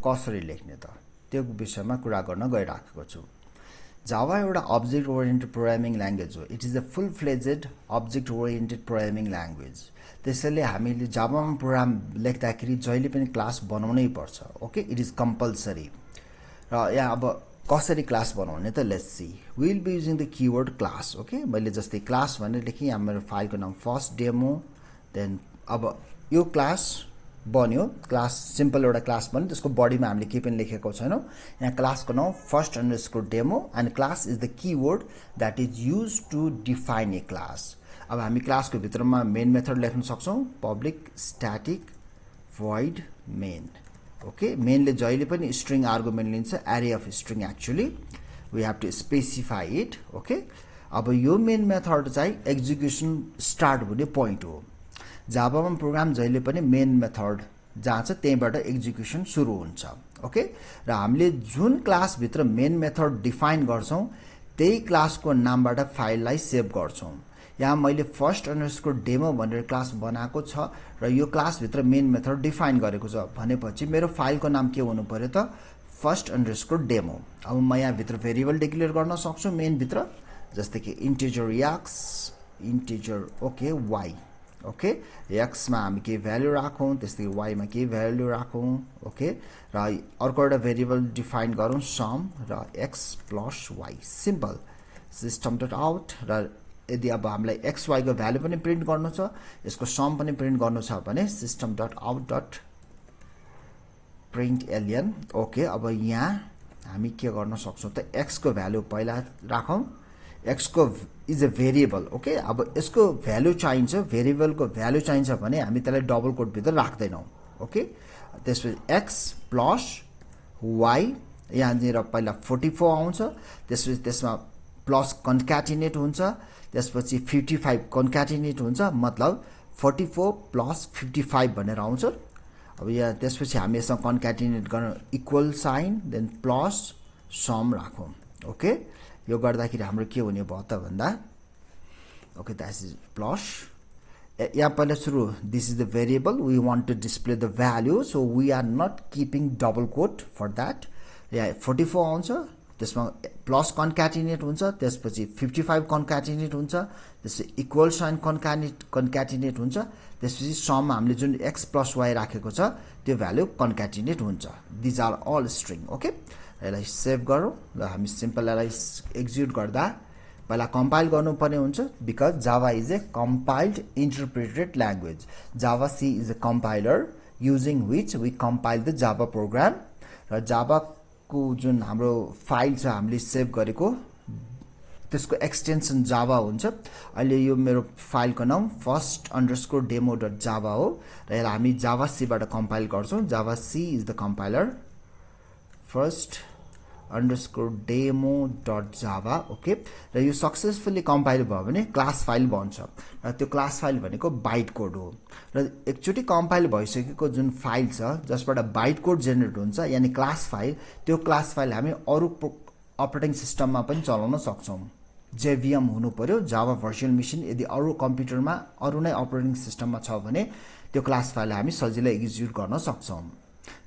कसरी लेख्ने त त्यो विषयमा कुरा गर्न गइराखेको छु। जावा एउटा अब्जेक्ट ओरिएन्टेड प्रोग्रामिङ ल्याङ्ग्वेज हो। It is a full fledged object oriented programming language. त्यसैले हामीले जावामा प्रोग्राम लेख्दाखेरि जहिले पनि क्लास बनाउनै पर्छ। Okay, it is compulsory. र यहाँ अब कसरी क्लास बनाउने त let's see. We will be using the keyword class. Okay, मैले जस्तै क्लास भनेर लेखेँ, यहाँ मेरो फाइलको नाम फर्स्ट डेमो, देन अब यो क्लास बन्यो, क्लास सिम्पल एउटा क्लास बन्यो, त्यसको बडीमा हामीले केही पनि लेखेको छैनौँ। यहाँ क्लासको नाम first underscore demo and class is the keyword that is use to define a class. अब हामी क्लासको भित्रमा मेन मेथड लेख्न सक्छौँ, public static void main. Okay, मेनले जहिले पनि स्ट्रिङ आर्गुमेन्ट लिन्छ, array of string actually we have to specify it. Okay, अब यो मेन मेथड चाहिँ एक्जिक्युसन स्टार्ट हुने पोइन्ट हो। जावामा प्रोग्राम जहिले पनि मेन मेथड जहाँ छ त्यहीँबाट एक्जिक्युसन सुरु हुन्छ। ओके, र हामीले जुन क्लासभित्र मेन मेथड डिफाइन गर्छौँ त्यही क्लासको नामबाट फाइललाई सेभ गर्छौँ। यहाँ मैले फर्स्ट अन्डरस्कोर डेमो भनेर क्लास बनाएको छ र यो क्लासभित्र मेन मेथड डिफाइन गरेको छ भनेपछि मेरो फाइलको नाम के हुनु पर्यो त फर्स्ट अन्डरस्कोर डेमो। अब म यहाँभित्र भेरिएबल डिक्लेयर गर्न सक्छु मेनभित्र, जस्तै कि integer x, integer okay y. Okay, एक्समा हामी केही भ्यालु राखौँ, त्यस्तै वाईमा केही भ्यालु राखौँ। ओके, र अर्को एउटा भेरिएबल डिफाइन गरौँ सम र X plus Y. Simple system dot out. र यदि अब हामीलाई एक्स वाईको भ्यालु पनि प्रिन्ट गर्नु छ, यसको सम पनि प्रिन्ट गर्नु छ भने system dot out dot print ln. Okay, अब यहाँ हामी के गर्न सक्छौँ त एक्सको भ्यालु पहिला राखौँ। एक्सको इज अ भेरिएबल। ओके, अब यसको भ्यालु चाहिन्छ, भेरिएबलको भ्यालु चाहिन्छ भने हामी त्यसलाई डबल कोटभित्र राख्दैनौँ। ओके, त्यसपछि एक्स प्लस वाई, यहाँनिर पहिला 44 आउँछ, त्यसपछि त्यसमा प्लस कन्क्याटिनेट हुन्छ, त्यसपछि 55 कन्क्याटिनेट हुन्छ, मतलब 44 प्लस 55 भनेर आउँछ। अब यहाँ त्यसपछि हामी यसमा कन्क्याटिनेट गर्न equal sign then plus sum राखौँ। ओके, यो गर्दाखेरि हाम्रो के हुने भयो त भन्दा ओके द्याट इज प्लस, यहाँ पहिला सुरु this is the variable we want to display the value, so we are not keeping double quote for that. यहाँ 44 आउँछ, त्यसमा प्लस कन्क्याटिनेट हुन्छ, त्यसपछि 55 कन्क्याटिनेट हुन्छ, त्यसपछि इक्वल साइन कन्क्याटिनेट हुन्छ, त्यसपछि सम हामीले जुन एक्स प्लस वाई राखेको छ त्यो भ्यालु कन्क्याटिनेट हुन्छ। These are all string. Okay, यसलाई सेभ गरौँ र हामी सिम्पल यसलाई एक्जिक्युट गर्दा पहिला कम्पाइल गर्नुपर्ने हुन्छ, because Java is a compiled interpreted language. Java C is a compiler using which we compile the Java program. र जावाको जुन हाम्रो फाइल छ हामीले सेभ गरेको त्यसको एक्सटेन्सन जावा हुन्छ। अहिले यो मेरो फाइलको नाम first underscore demo dot Java हो र यसलाई हामी जावा सीबाट कम्पाइल गर्छौँ। Java C is the compiler, first underscore demo dot Java. Okay, र यो सक्सेसफुल्ली कम्पाइल भयो भने क्लास फाइल बन्छ र त्यो क्लास फाइल भनेको बाइट कोड हो। र एकचोटि कम्पाइल भइसकेको जुन फाइल छ जसबाट बाइट कोड जेनेरेट हुन्छ यानि क्लास फाइल, त्यो क्लास फाइल हामी अरू अपरेटिङ सिस्टममा पनि चलाउन सक्छौँ। जेभिएम हुनु पर्यो, जावा भर्चुअल मेसिन। यदि अरू कम्प्युटरमा अरू नै अपरेटिङ सिस्टममा छ भने त्यो क्लास फाइल हामी सजिलै एक्जिक्युट गर्न सक्छौँ।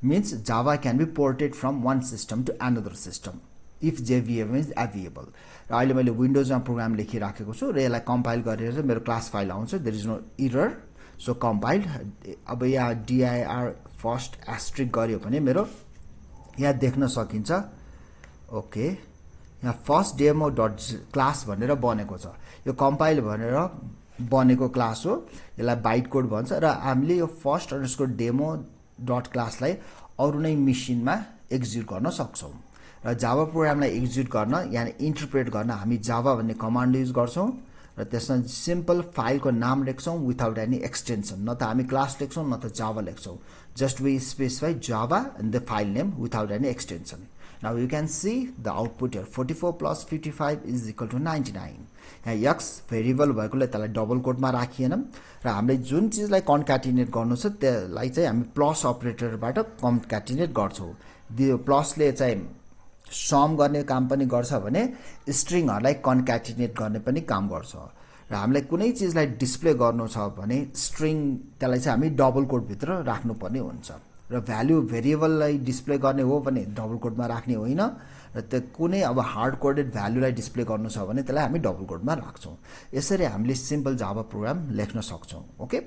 Means Java can be ported from one system to another system if JVM is available. र अहिले मैले विन्डोजमा प्रोग्राम लेखिराखेको छु र यसलाई कम्पाइल गरेर मेरो क्लास फाइल आउँछ। There is no error, so compiled. अब यहाँ DIR फर्स्ट एस्ट्रिक गर्यो भने मेरो यहाँ देख्न सकिन्छ। ओके, यहाँ फर्स्ट डेमो डट क्लास भनेर बनेको छ। यो कम्पाइल भनेर बनेको क्लास हो, यसलाई बाइट कोड भन्छ। र हामीले यो फर्स्ट अन्डरस्कोर डेमो डट क्लासलाई अरू नै मेसिनमा एक्जिक्युट गर्न सक्छौँ। र जावा प्रोग्रामलाई एक्जिक्युट गर्न यानि इन्टरप्रेट गर्न हामी जावा भन्ने कमान्ड युज गर्छौँ र त्यसमा सिम्पल फाइलको नाम लेख्छौँ विथआउट एनी एक्सटेन्सन। न त हामी क्लास लेख्छौँ न त जावा लेख्छौँ, just we specify Java and the file name without any extension. Now you can see the output here 44 plus 55 is equal to 99। यहाँ एक्स भेरिएबल भएकोले त्यसलाई डबल कोटमा राखिएन र हामीले जुन चिजलाई कन्क्याटिनेट गर्नु छ त्यसलाई चाहिँ हामी प्लस अपरेटरबाट कन्क्याटिनेट गर्छौँ। त्यो प्लसले चाहिँ सम गर्ने काम पनि गर्छ भने स्ट्रिङहरूलाई कन्क्याटिनेट गर्ने पनि काम गर्छ। र हामीलाई कुनै चिजलाई डिस्प्ले गर्नु छ भने स्ट्रिङ त्यसलाई चाहिँ हामी डबल कोटभित्र राख्नुपर्ने हुन्छ। र भ्यालु भेरिएबललाई डिस्प्ले गर्ने हो भने डबल कोटमा राख्ने होइन र त्यो कुनै अब हार्ड कोडेड भ्यालुलाई डिस्प्ले गर्नु छ भने त्यसलाई हामी डबल कोटमा राख्छौँ। यसरी हामीले सिम्पल जाभा प्रोग्राम लेख्न सक्छौँ। ओके,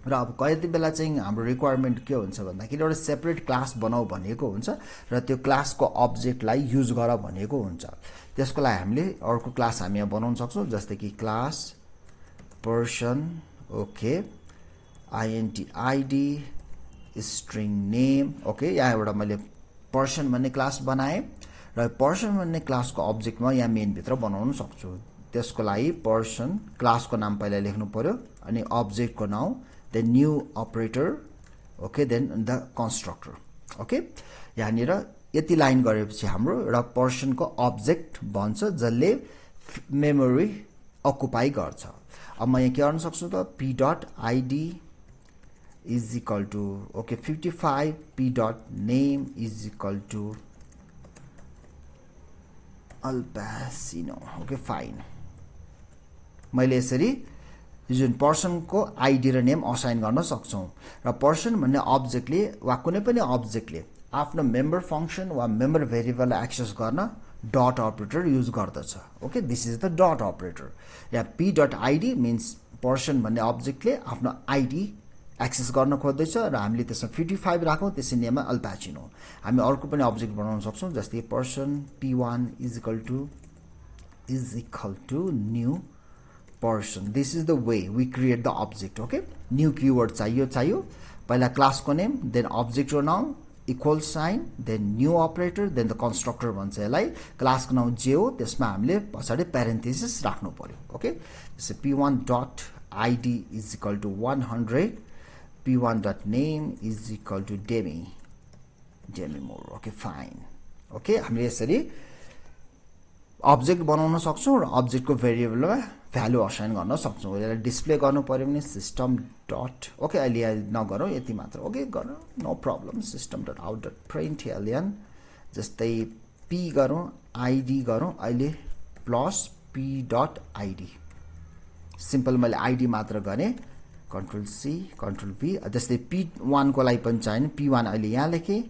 र अब कति बेला चाहिँ हाम्रो रिक्वायरमेन्ट के हुन्छ भन्दाखेरि एउटा सेपरेट क्लास बनाऊ भनेको हुन्छ र त्यो क्लासको अब्जेक्टलाई युज गर भनेको हुन्छ। त्यसको लागि हामीले अर्को क्लास हामी यहाँ बनाउन सक्छौँ, जस्तै कि class person, okay, INT ID string name. Okay, यहाँ एउटा मैले पर्सन भन्ने क्लास बनाएँ र पर्सन भन्ने क्लासको अब्जेक्टमा यहाँ मेनभित्र बनाउन सक्छु। त्यसको लागि पर्सन क्लासको नाम पहिला लेख्नु पर्यो अनि अब्जेक्टको नाम, then new operator, okay, then the constructor। okay, यहाँनिर यति लाइन गरेपछि हाम्रो एउटा पर्सनको अब्जेक्ट बन्छ जसले मेमोरी अकुपाई गर्छ। अब म यहाँ के गर्न सक्छु त p.id is equal to okay 55, p.name is equal to Al Pacino. Okay fine, मैले यसरी जुन पर्सनको आइडी र नेम असाइन गर्न सक्छौँ र पर्सन भन्ने अब्जेक्टले वा कुनै पनि अब्जेक्टले आफ्नो मेम्बर फङ्सन वा मेम्बर भेरिएबललाई एक्सेस गर्न डट अपरेटर युज गर्दछ। Okay, this is the dot operator. Yeah p.id means person भन्ने अब्जेक्टले आफ्नो आइडी एक्सेस गर्न खोज्दैछ र हामीले त्यसमा 55 राखौँ, त्यसै नेममा अल्पाचिनो। हामी अर्को पनि अब्जेक्ट बनाउन सक्छौँ, जस्तै person p1 is equal to new person. This is the way we create the object. Okay, new keyword चाहियो पहिला क्लासको नेम, देन अब्जेक्टको नाम, equal sign, then new operator, then the constructor भन्छ यसलाई। क्लासको नाम जे हो त्यसमा हामीले पछाडि प्यारेन्थेसिस राख्नु पर्यो। ओके, जस्तै p1.id is equal to 100, p1.name is equal to Demi Moore. Okay fine, okay, हामीले यसरी अब्जेक्ट बनाउन सक्छौँ र अब्जेक्टको भेरिएबलमा भ्यालु असाइन गर्न सक्छौँ। यसलाई डिस्प्ले गर्नु पर्यो भने सिस्टम डट, ओके, अहिले यहाँ नगरौँ, यति मात्र। ओके, गरौँ, no problem. System dot out dot print ln, जस्तै p गरौँ, आइडी गरौँ, अहिले प्लस p.id। सिम्पल मैले आइडी मात्र गरेँ, कन्ट्रोल सी कन्ट्रोल v। जस्तै p1 को लागि पनि चाहिने, p1 अहिले यहाँ लेखेँ,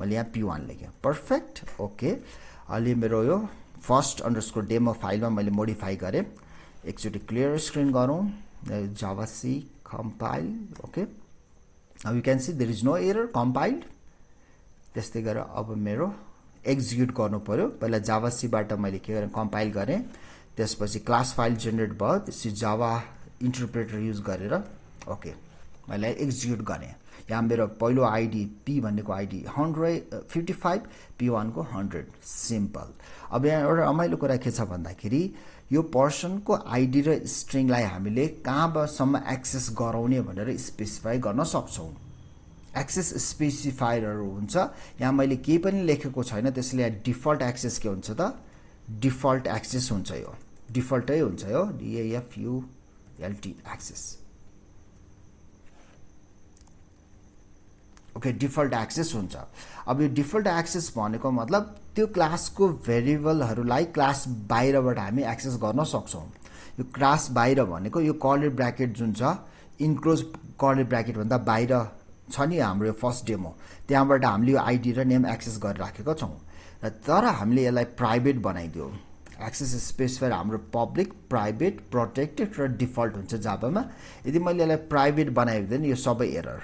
मैले यहाँ p1 लेखेँ, पर्फेक्ट। ओके, अहिले मेरो यो फर्स्ट अंडरस्कोर डेमो फाइलमा मैले मोडिफाई गरेँ। एकचोटि क्लियर स्क्रिन गरौँ, जावा सी कम्पाइल। ओके, अब you can see there is no error, compiled. त्यस्तै गरेर अब मेरो एक्जिक्युट गर्नु पर्यो। पहिला जावा सीबाट मैले के गरेँ, कम्पाइल गरेँ, त्यसपछि क्लास फाइल जेनेरेट भयो, त्यसपछि जावा इन्टरप्रेटर युज गरेर ओके मैले एक्जिक्युट गरेँ। यहाँ मेरो पहिलो आइडी p भन्नेको आइडी 55, p1 को 100, सिम्पल। अब यहाँ एउटा रमाइलो कुरा के छ भन्दाखेरि यो पर्सनको आइडी र स्ट्रिङलाई हामीले कहाँसम्म एक्सेस गराउने भनेर स्पेसिफाई गर्न सक्छौँ। एक्सेस स्पेसिफायरहरू हुन्छ, यहाँ मैले केही पनि लेखेको छैन, त्यसले यहाँ डिफल्ट एक्सेस के हुन्छ त, डिफल्ट एक्सेस हुन्छ, यो डिफल्टै हुन्छ, यो DAFULT access. Okay, default access हुन्छ। अब यो डिफल्ट एक्सेस भनेको मतलब त्यो क्लासको भेरिएबलहरूलाई क्लास बाहिरबाट हामी एक्सेस गर्न सक्छौँ। यो क्लास बाहिर भनेको यो कर्ली ब्र्याकेट जुन छ, इन्क्लोज कर्ली ब्र्याकेट भन्दा बाहिर छ नि हाम्रो यो फर्स्ट डेमो, त्यहाँबाट हामीले यो आइडी र नेम एक्सेस गरिराखेका छौँ। र तर हामीले यसलाई प्राइभेट बनाइदियो। एक्सेस स्पेसिफायर हाम्रो पब्लिक, प्राइभेट, प्रोटेक्टेड र डिफल्ट हुन्छ जाभामा। यदि मैले यसलाई प्राइभेट बनाइदियो भने यो सबै एरर,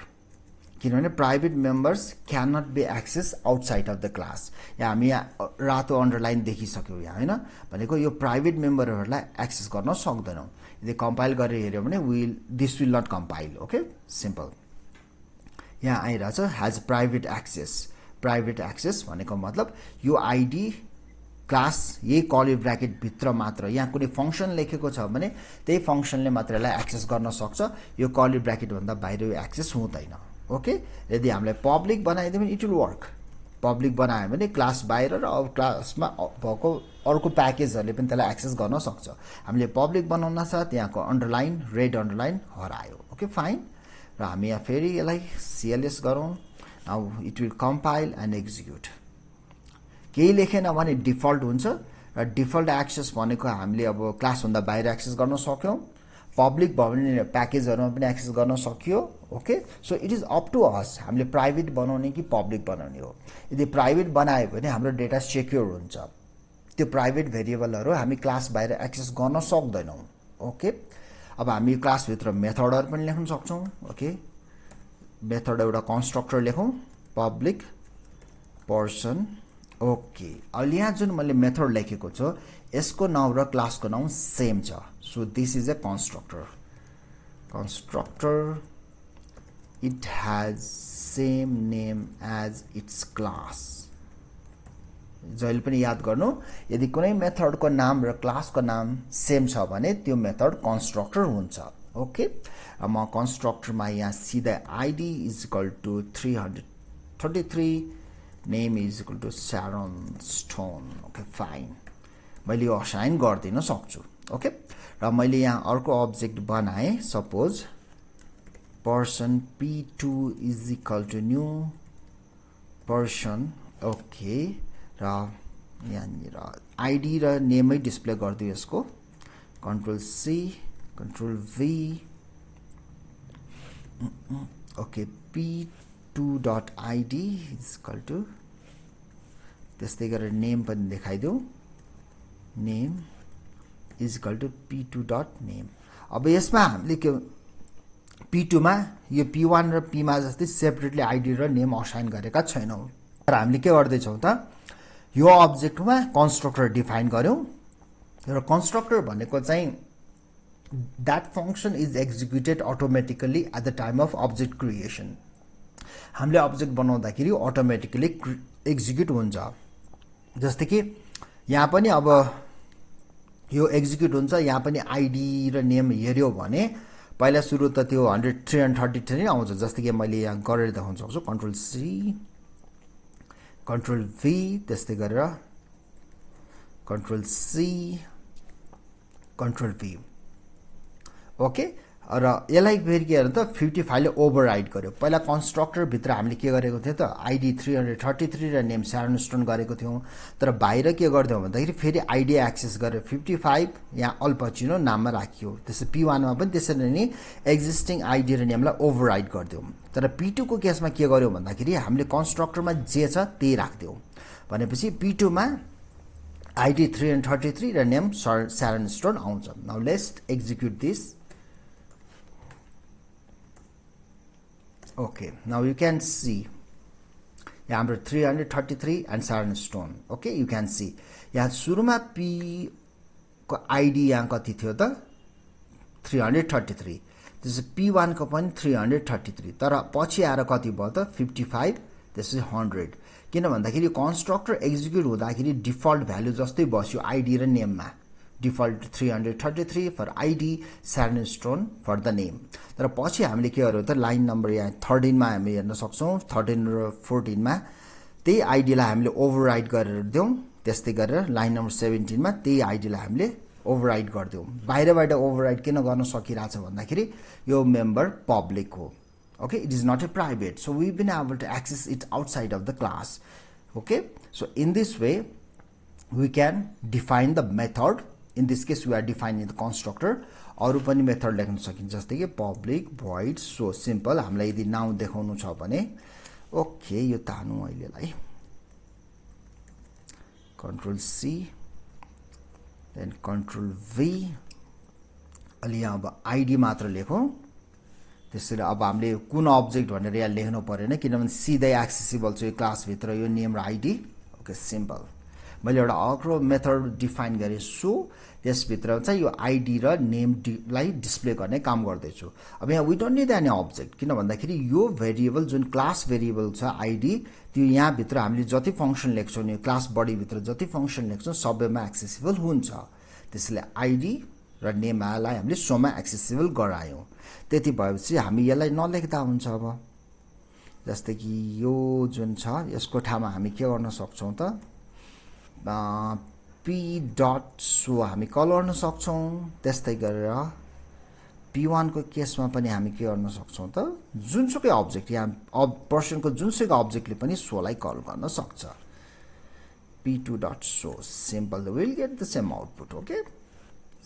किनभने private members can not be access outside of the class. यहाँ हामी यहाँ रातो अन्डरलाइन देखिसक्यौँ यहाँ, होइन, भनेको यो प्राइभेट मेम्बरहरूलाई एक्सेस गर्न सक्दैनौँ। यदि कम्पाइल गरेर हेऱ्यो भने this will not compile. Okay, simple. यहाँ आइरहेछ has private access. Private access भनेको मतलब यो आइडी क्लास यही कर्ली ब्र्याकेट भित्र मात्र, यहाँ कुनै फङ्सन लेखेको छ भने त्यही फङ्सनले मात्र यसलाई एक्सेस गर्न सक्छ, यो कर्ली ब्र्याकेट भन्दा बाहिर यो एक्सेस हुँदैन। ओके, यदि हामीलाई पब्लिक बनाइदियो भने इट विल वर्क। पब्लिक बनायो भने क्लास बाहिर र अब क्लासमा भएको अर्को प्याकेजहरूले पनि त्यसलाई एक्सेस गर्न सक्छ। हामीले पब्लिक बनाउन साथ यहाँको अन्डरलाइन, रेड अन्डरलाइन हरायो। ओके फाइन, र हामी यहाँ फेरि यसलाई CLS गरौँ। Now it will compile and execute. केही लेखेन भने डिफल्ट हुन्छ, र डिफल्ट एक्सेस भनेको हामीले अब क्लासभन्दा बाहिर एक्सेस गर्न सक्यौँ। पब्लिक भयो भने प्याकेजहरूमा पनि एक्सेस गर्न सकियो। Okay so it is up to us हामीले प्राइभेट बनाउने कि पब्लिक बनाउने हो यदि प्राइभेट बनायो भने हाम्रो डेटा सेक्योर हुन्छ त्यो प्राइभेट भेरिएबलहरु हामी क्लास बाहिर एक्सेस गर्न सक्दैनौं ओके अब हामी क्लास भित्र मेथडहरु पनि लेख्न सक्छौं ओके मेथड एउटा कन्स्ट्रक्टर लेखौं पब्लिक पर्सन ओके अहिले यहाँ जुन मैले मेथड लेखेको छु यसको नाउँ र क्लासको नाउँ सेम छ so this is a constructor it has same name as its class जहिले पनि याद गर्नु यदि कुनै मेथडको नाम र क्लासको नाम सेम छ भने त्यो मेथड कन्स्ट्रक्टर हुन्छ ओके म कन्स्ट्रक्टरमा यहाँ सिधै id is equal to 333 name is equal to Sharon Stone okay fine मैले यो असाइन गर्दिन सक्छु ओके र मैले यहाँ अर्को अब्जेक्ट बनाए suppose person p2 is equal to new person okay र यहाँनिर आईडी र नेमै डिस्प्ले गर्दिउ यसको control C control V okay p2.id is equal to त्यस्तै गरेर नेम पनि देखाइदेऊ name is equal to p2.name अब यसमा हामीले के p2 मा यो p1 र p मा जस्तै सेपरेटली आईडी र नेम असाइन गरेका छैनौं तर हामीले के गर्दै छौं त यो अब्जेक्टमा कन्स्ट्रक्टर डिफाइन गर्यौं र कन्स्ट्रक्टर भनेको चाहिँ that function is executed automatically at the time of object creation हामीले अब्जेक्ट बनाउँदाखेरि अटोमेटिकली एक्जिक्युट हुन्छ जस्तै कि यहाँ पनि अब यो एक्जिक्युट हुन्छ यहाँ पनि आईडी र नेम हेर्यो भने पहिला सुरु त त्यो 333 आउँछ जस्तै कि मैले यहाँ गरेर देखाउन सक्छु कन्ट्रोल सी कन्ट्रोल भी त्यस्तै गरेर control C control V okay र यसलाई फेरि के गर्नु त 55 ले ओभरराइड गर्यो पहिला कन्स्ट्रक्टर भित्र हामीले के गरेको थियो त आईडी 333 र नेम शारन स्टोन गरेको थियौं तर बाहिर के गर्दियौ भन्दाखेरि फेरि आईडी एक्सेस गरेर 55 यहाँ अल्पचिनो नाममा राखियो त्यसै p1 मा पनि त्यसरी नै एक्जिस्टिङ आईडी र नेमलाई ओभरराइड गर्दियौ तर p2 को केसमा के गर्यो भन्दाखेरि हामीले कन्स्ट्रक्टरमा जे छ त्यही राख्दियौ भनेपछि p2 मा आईडी 333 र नेम शारन स्टोन आउँछ now let's execute this okay now you can see यहाँ 333 and Sharon Stone okay you can see यहाँ सुरुमा p को आईडी यहाँ कति थियो त 333 त्यसै p1 को पनि 333 तर पछि आएर कति भयो त 55 त्यसै 100 किन भन्दाखेरि कन्स्ट्रक्टर एक्जिक्युट हुँदाखेरि डिफल्ट भ्यालु जस्तै बस्यो आईडी र नेममा default 333 for id Sharon Stone for the name तर पछि हामीले के गर्यो त लाइन नम्बर यहाँ 13 मा हामी हेर्न सक्छौं 13 र 14 मा त्यही आईडी लाई हामीले ओभरराइड गरेर दियौं त्यस्तै गरेर लाइन नम्बर 17 मा त्यही आईडी लाई हामीले ओभरराइड गर्दियौं बाहिरबाट ओभरराइड किन गर्न सकिराछ भन्दाखेरि यो मेम्बर पब्लिक हो okay it is not a private so we've been able to access it outside of the class okay so in this way we can define the method in this case we are defining the constructor अरु पनि method लेख्न सकिन्छ जस्तै कि public void so simple हामीलाई यदि नाउँ देखाउनु छ भने ओके यो तानु अहिलेलाई control C then control v अलि यहाँ अब आईडी मात्र लेखौं त्यसैले अब हामीले कुन अब्जेक्ट भनेर यहाँ लेख्नु पर्दैन किनभने सिधै एक्सेसिबल छ यो क्लास भित्र यो नेम र आईडी ओके सिम्पल मैले एउटा अर्को मेथड डिफाइन गरे सो त्यस भित्र चाहिँ यो आईडी र नेम लाई डिस्प्ले गर्ने काम गर्दै छु अब यहाँ we don't need any object किन भन्दाखेरि यो भेरिएबल जुन क्लास भेरिएबल छ आईडी त्यो यहाँ भित्र हामीले जति फंक्सन लेख्छौं यो क्लास बडी भित्र जति फंक्सन लेख्छौं सबैमा एक्सेसिबल हुन्छ त्यसैले आईडी र नेमलाई हामीले सोमा एक्सेसिबल गरायौं त्यति भएपछि हामी यसलाई नलेख्दा हुन्छ अब जस्तै कि यो जुन छ यसको ठाउँमा हामी के गर्न सक्छौं त p डट सो हामी कल गर्न सक्छौं त्यस्तै गरेर p1 को केसमा पनि हामी के गर्न सक्छौं त जुनसुकै अब्जेक्ट यहाँ पर्सन को जुनसुकै अब्जेक्टले पनि सो लाई कल गर्न सक्छ p2 dot so simple we will get the same output okay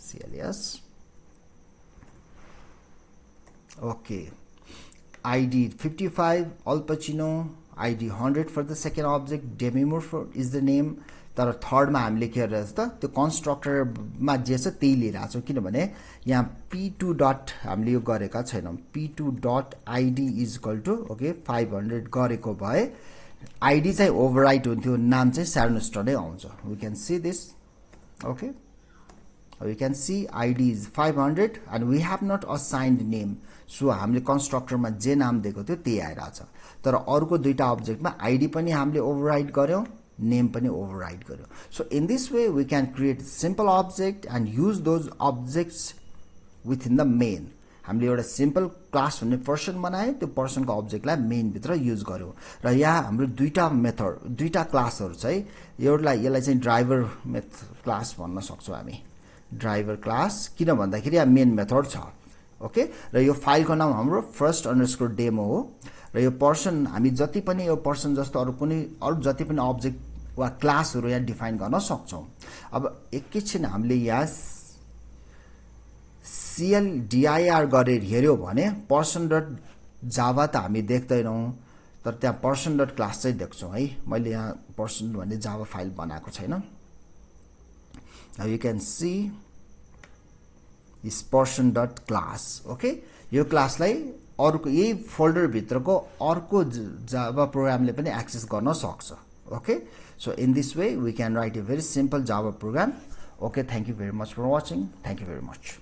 cls okay ID 55, Al Pacino, ID 100 for the second object, Demi Moore for is the name. तर थर्डमा हामीले के गरिरहेछ त त्यो कन्स्ट्रक्टरमा जे छ त्यही लिइरहेको छौँ किनभने यहाँ p2 डट हामीले यो गरेका छैनौँ p2 dot ID is equal to okay 500 गरेको भए आइडी चाहिँ ओभरराइट हुन्थ्यो नाम चाहिँ शारोन स्टोन नै आउँछ we can see this okay we can see ID is 500 and we have not assigned name so हामीले कन्स्ट्रक्टरमा जे नाम दिएको थियो त्यही आइरहेछ तर अर्को दुईटा अब्जेक्टमा आइडी पनि हामीले ओभरराइट गर्यौँ name पनि override गर्यो so in this way we can create simple object and use those objects within the main हामीले एउटा सिम्पल क्लास भन्ने पर्सन बनाए त्यो पर्सनको अब्जेक्टलाई मेन भित्र युज गर्यो र यहाँ हाम्रो दुईटा मेथड दुईटा क्लासहरु छ एउटालाई यसलाई चाहिँ ड्राइभर क्लास भन्न सक्छौं हामी ड्राइभर क्लास किन भन्दाखेरि यहाँ मेन मेथड छ ओके र यो फाइलको नाम हाम्रो first_demo हो र यो पर्सन हामी जति पनि यो पर्सन जस्तो अरु जति पनि अब्जेक्ट वा क्लासहरु यहाँ डिफाइन गर्न सक्छौं अब एकैछिन हामीले यहाँ cldir गरेर हेर्यो भने person.java त हामी देख्दैनौं तर त्यहाँ person.class चाहिँ देख्छौं है मैले यहाँ person भन्ने जावा फाइल बनाएको छैन now you can see is person.class okay यो क्लासलाई अर्को यही फोल्डर भित्रको अर्को जावा प्रोग्रामले पनि एक्सेस गर्न सक्छ okay so in this way we can write a very simple Java program okay thank you very much for watching thank you very much